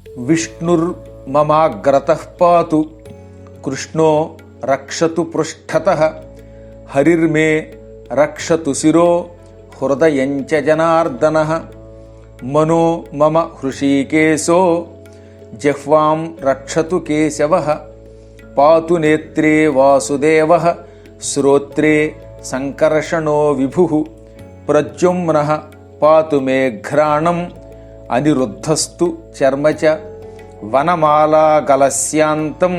విష్ణుర్మమాగ్రతః పాతు కృష్ణో రక్షతు పృష్ఠతః హరిర్మే రక్షతు శిరో హృదయంచ జనార్దనః మనో మమ హృషీకేశో జిహ్వాం రక్షతు కేశవః పాతు నేత్రే వాసుదేవః శ్రోత్రే సంకర్షణో విభుః ప్రద్యుమ్నః పాతు మే ఘ్రాణం అనిరుద్ధస్తు చర్మ చ వనమాలాగలస్యాంతం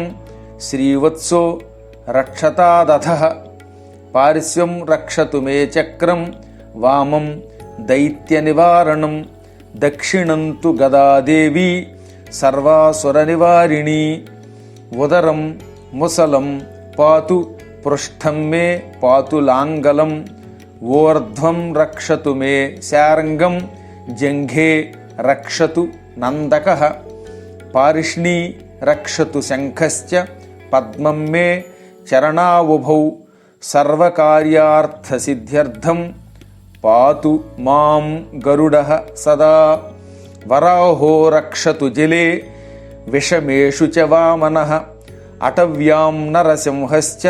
శ్రీవత్సో రక్షతాదథః పార్శ్వం రక్షతు మే చక్రం వామం దైత్యనివారణం దక్షిణం తు గదాదేవి సర్వాసురనివారిణీ ఉదరం ముసలం పాతు పృష్ఠం మే పాతు లాంగలం ఊర్ధ్వం రక్షతు మే శార్ంగం జంఘే రక్షతు నందకః పారిష్ణీ రక్షతు శంఖశ్చ పద్మం మే చరణావుభౌ సర్వకార్యార్థసిద్ధ్యర్థం పాతు మాం గరుడః సదా వరాహో రక్షతు జలే విషమేషు చ వామనః అటవ్యాం నరసింహశ్చ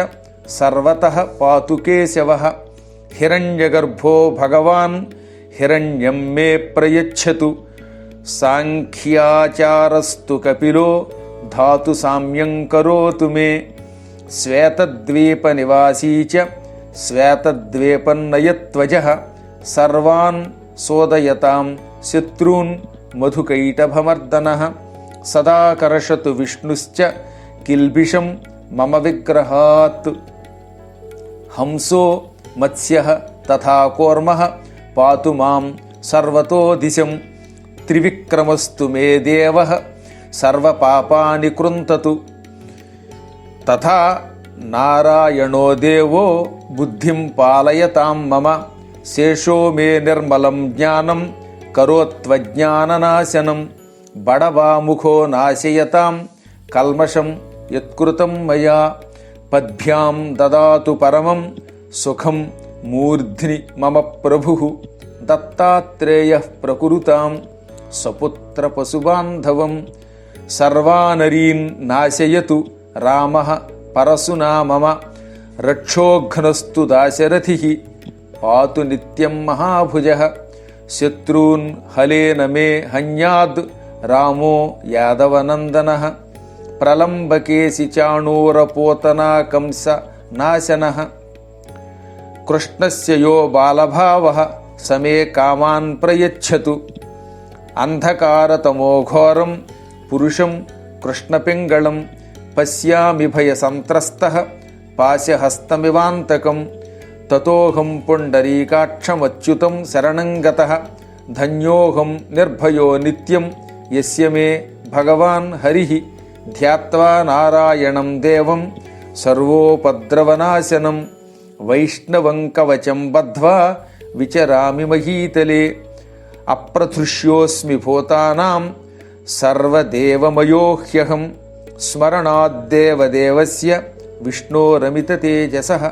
సర్వతః పాతు కేశవః హిరణ్యగర్భో భగవాన్ హిరణ్యం మే ప్రయచ్చతు సాంఖ్యాచారస్తు కపిలో ధాతు సామ్యం కరోతు మే శ్వేతద్వీపనివాసీ చ శ్వేతద్వీపన్నయత్వజః సర్వాన్ సోదయతాం శత్రూన్ మధుకైటభమర్దనః సదా కర్షతు విష్ణుశ్చ కిల్బిషం మమ విగ్రహాత్ హంసో మత్స్యః తథా కూర్మః పాతు మాం సర్వతో దిశం త్రివిక్రమస్తు మే దేవః సర్వపాపాని కృంతతు తథా నారాయణో దేవో బుద్ధిం పాలయతాం మమ శేషో మే నిర్మలం జ్ఞానం కరోత్వజ్ఞాననాశనం బడవాముఖో నాశయతాం కల్మషం యత్కృతం మయా పద్భ్యాం దదాతు పరమం సుఖం మూర్ధ్ని మమ ప్రభుః దత్తాత్రేయః ప్రకురుతాం సపుత్ర పశుబాంధవం సర్వానరీన్ నాశయతు రామః పరశునా మమ రక్షోఘ్నస్తు దాశరథిః పాతు నిత్యం మహాభుజః శత్రూన్ హలేన మే హన్యాద్ రామో యాదవనందనః ప్రలంబకేసి చాణూరపోతనా కంస నాశనః కృష్ణస్య యో బాలభావః సమే కామాన్ ప్రయచ్చతు అంధకారతమోఘోరం పురుషం కృష్ణపింగళం పశ్యామి భయసంత్రస్తః పాశహస్తమివాంతకం తతోహం పుండరీకాక్షమచ్యుతం శరణం గతః ధన్యోహం నిర్భయో నిత్యం యస్య మే భగవాన్ హరిః ధ్యాత్వా నారాయణం దేవం సర్వోపద్రవనాశనం వైష్ణవం కవచం బద్ధ్వా విచరామి మహీతలే అప్రథృష్యోస్మి భూతానాం సర్వదేవమయో హ్యహం స్మరణాద్దేవదేవస్య విష్ణోరమిత తేజసః.